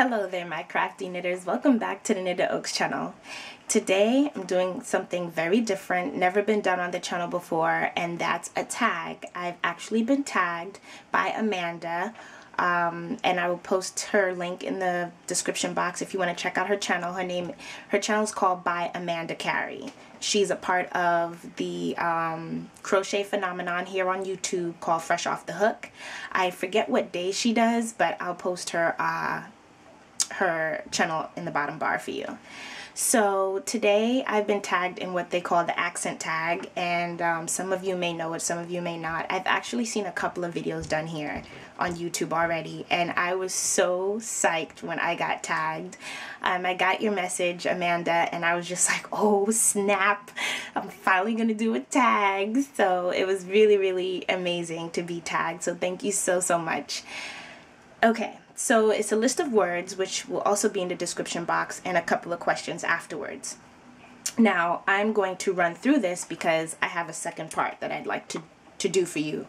Hello there, my crafty knitters. Welcome back to the Knitter Oaks channel. Today I'm doing something very different, never been done on the channel before, and that's a tag. I've actually been tagged by Amanda, and I will post her link in the description box if you want to check out her channel. Her channel is called By Amanda Carey. She's a part of the crochet phenomenon here on YouTube called Fresh Off the Hook. I forget what day she does, but I'll post her channel in the bottom bar for you. So today I've been tagged in what they call the accent tag, and some of you may know it, some of you may not. I've actually seen a couple of videos done here on YouTube already, and I was so psyched when I got tagged. I got your message, Amanda, and I was just like, oh snap, I'm finally gonna do a tag. So it was really amazing to be tagged, so thank you so much. Okay, so it's a list of words, which will also be in the description box, and a couple of questions afterwards. Now, I'm going to run through this because I have a second part that I'd like to do for you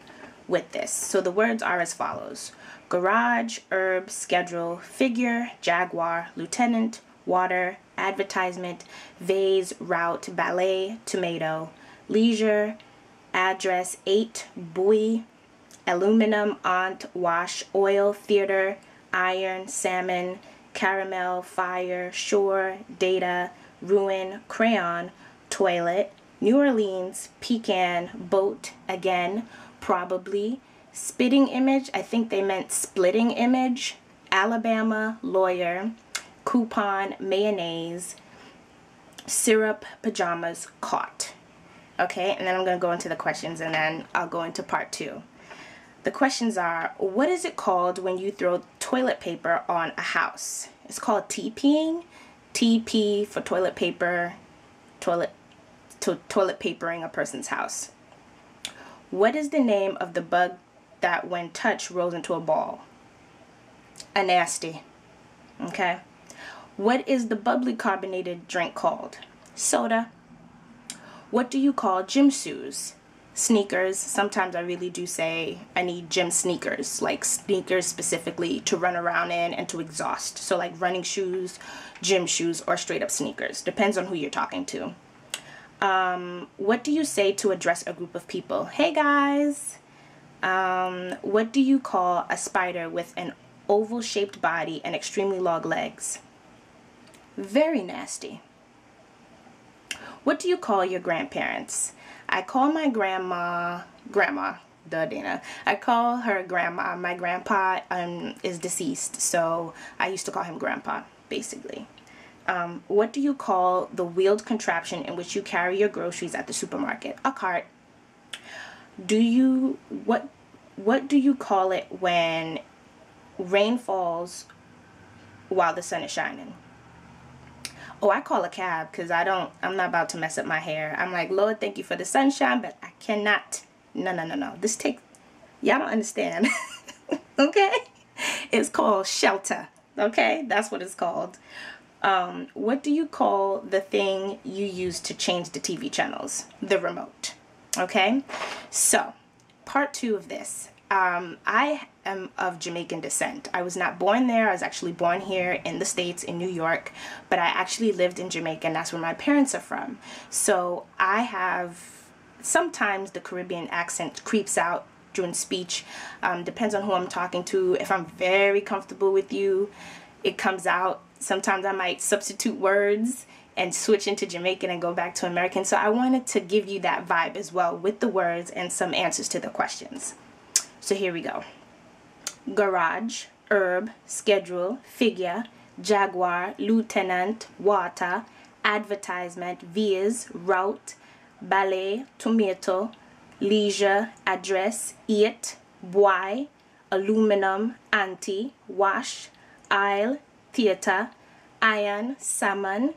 with this. So the words are as follows: garage, herb, schedule, figure, jaguar, lieutenant, water, advertisement, vase, route, ballet, tomato, leisure, address, 8, buoy, aluminum, aunt, wash, oil, theater, iron, salmon, caramel, fire, shore, data, ruin, crayon, toilet, New Orleans, pecan, boat, again, probably, spitting image, I think they meant splitting image, Alabama, lawyer, coupon, mayonnaise, syrup, pajamas, caught. Okay, and then I'm going to go into the questions, and then I'll go into part 2. The questions are, what is it called when you throw toilet paper on a house? It's called TPing. TP for toilet paper, toilet papering a person's house. What is the name of the bug that when touched rolls into a ball? A nasty. Okay. What is the bubbly carbonated drink called? Soda. What do you call gym shoes? Sneakers. Sometimes I really do say I need gym sneakers, like sneakers specifically to run around in and to exhaust. So like running shoes, gym shoes, or straight up sneakers. Depends on who you're talking to. What do you say to address a group of people? Hey guys. What do you call a spider with an oval shaped body and extremely long legs? Very nasty. What do you call your grandparents? I call my grandma, duh Dana. I call her grandma. My grandpa is deceased, so I used to call him grandpa, basically. What do you call the wheeled contraption in which you carry your groceries at the supermarket? A cart. What do you call it when rain falls while the sun is shining? Oh, I call a cab because I'm not about to mess up my hair. I'm like, Lord, thank you for the sunshine, but I cannot. No. Y'all don't understand. Okay? It's called shelter. Okay? That's what it's called. What do you call the thing you use to change the TV channels? The remote. Okay? So, part 2 of this. I am of Jamaican descent. I was not born there. I was actually born here in the States, in New York, but I actually lived in Jamaica, and that's where my parents are from. So I have, sometimes the Caribbean accent creeps out during speech. Depends on who I'm talking to. If I'm very comfortable with you, it comes out. Sometimes I might substitute words and switch into Jamaican and go back to American. So I wanted to give you that vibe as well with the words and some answers to the questions. So here we go. Garage, herb, schedule, figure, jaguar, lieutenant, water, advertisement, vase, route, ballet, tomato, leisure, address, 8, buoy, aluminum, auntie, wash, aisle, theater, iron, salmon,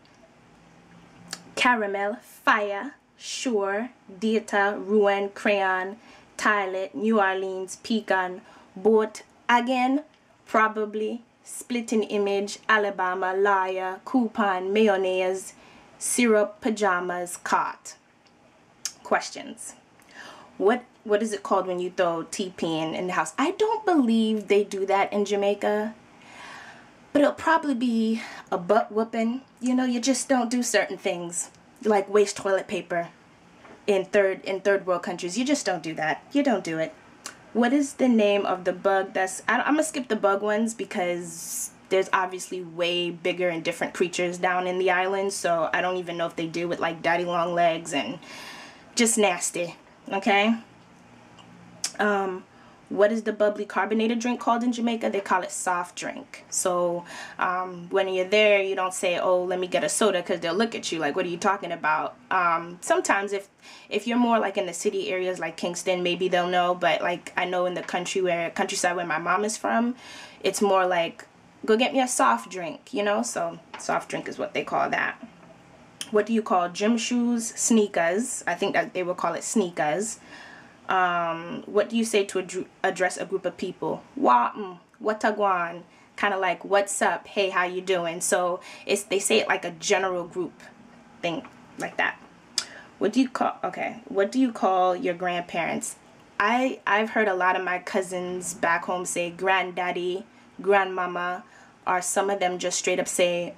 caramel, fire, shore, data, ruin, crayon, toilet, New Orleans, pecan, boat, again, probably, splitting image, Alabama, liar, coupon, mayonnaise, syrup, pajamas, caught. Questions. What is it called when you throw TP in the house? I don't believe they do that in Jamaica. But there'll probably be a butt whooping. You know, you just don't do certain things, like waste toilet paper in third world countries. You just don't do that. You don't do it. What is the name of the bug that's... I'm gonna skip the bug ones because there's obviously way bigger and different creatures down in the islands, so I don't even know if they deal with like daddy long legs and just nasty. Okay. What is the bubbly carbonated drink called in Jamaica? They call it soft drink. So when you're there, you don't say, oh, let me get a soda, because they'll look at you like, what are you talking about? Sometimes if you're more like in the city areas like Kingston, maybe they'll know. But like I know in the countryside where my mom is from, it's more like, go get me a soft drink, you know? So soft drink is what they call that. What do you call gym shoes? Sneakers. I think that they will call it sneakers. What do you say to address a group of people? Watagwan, kind of like what's up, hey, how you doing? So they say it like a general group thing, like that. What do you call your grandparents? I've heard a lot of my cousins back home say granddaddy, grandmama, or some of them just straight up say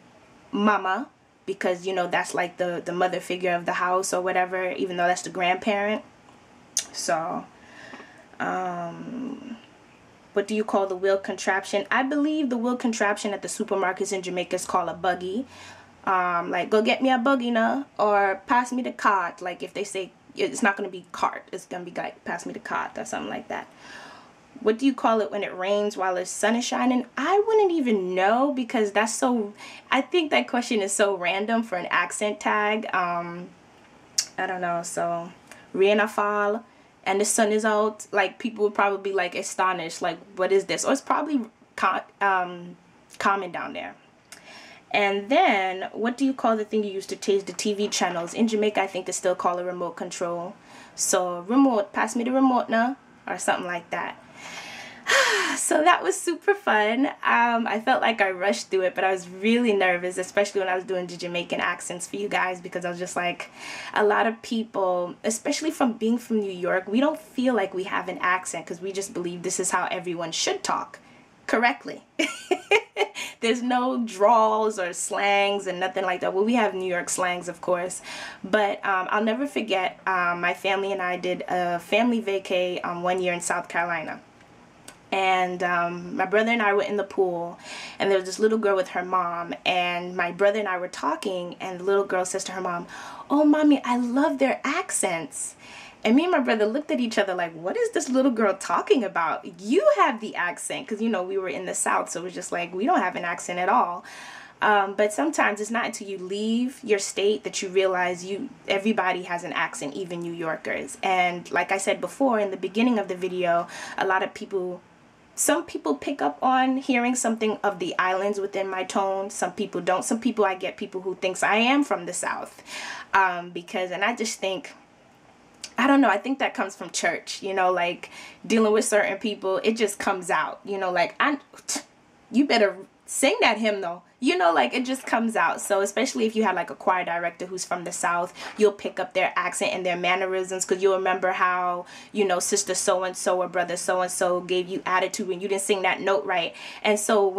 mama, because you know that's like the mother figure of the house or whatever, even though that's the grandparent. So, what do you call the wheel contraption? I believe the wheel contraption at the supermarkets in Jamaica is called a buggy. Like, go get me a buggy now, or pass me the cart. Like, if they say, it's not going to be cart, it's going to be like, pass me the cart or something like that. What do you call it when it rains while the sun is shining? I wouldn't even know, because that's so, I think that question is so random for an accent tag. I don't know, so, rain or fall, and the sun is out, like people would probably be like astonished, like what is this? Or it's probably common down there. And then what do you call the thing you use to change the TV channels? In Jamaica, I think they still call it remote control. So remote, pass me the remote now, or something like that. So that was super fun. I felt like I rushed through it, but I was really nervous, especially when I was doing the Jamaican accents for you guys, because I was just like, a lot of people, especially from being from New York, we don't feel like we have an accent because we just believe this is how everyone should talk correctly. There's no drawls or slangs and nothing like that. Well, we have New York slangs, of course, but I'll never forget, my family and I did a family vacay 1 year in South Carolina. And my brother and I were in the pool, and there was this little girl with her mom, and my brother and I were talking, and the little girl says to her mom, oh, mommy, I love their accents. And me and my brother looked at each other like, what is this little girl talking about? You have the accent, because, you know, we were in the South, so it was just like, we don't have an accent at all. But sometimes it's not until you leave your state that you realize everybody has an accent, even New Yorkers. And like I said before in the beginning of the video, a lot of people... Some people pick up on hearing something of the islands within my tone. Some people don't. Some people, I get people who thinks I am from the South. And I just think, I don't know, I think that comes from church, you know, like dealing with certain people, it just comes out, you know, like, you better sing that hymn though, you know, like it just comes out. So especially if you had like a choir director who's from the South, you'll pick up their accent and their mannerisms, because you'll remember how, you know, sister so-and-so or brother so-and-so gave you attitude when you didn't sing that note right. And so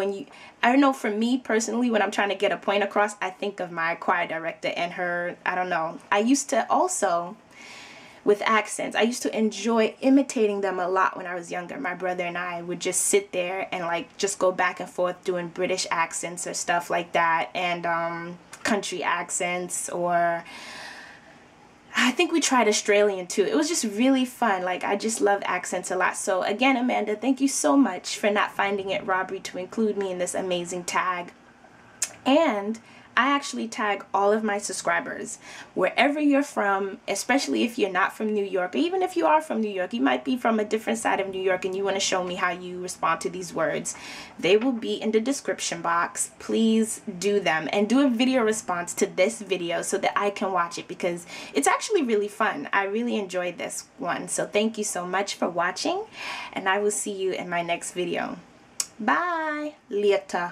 I don't know, for me personally, when I'm trying to get a point across, I think of my choir director and her, I don't know. I used to also, with accents, I used to enjoy imitating them a lot when I was younger. My brother and I would just sit there and like just go back and forth doing British accents or stuff like that, and country accents, or I think we tried Australian too. It was just really fun. Like, I just love accents a lot. So again, Amanda, thank you so much for not finding it robbery to include me in this amazing tag. And I actually tag all of my subscribers wherever you're from, especially if you're not from New York, or even if you are from New York, you might be from a different side of New York and you want to show me how you respond to these words. They will be in the description box. Please do them and do a video response to this video so that I can watch it, because it's actually really fun. I really enjoyed this one. So thank you so much for watching, and I will see you in my next video. Bye. Later.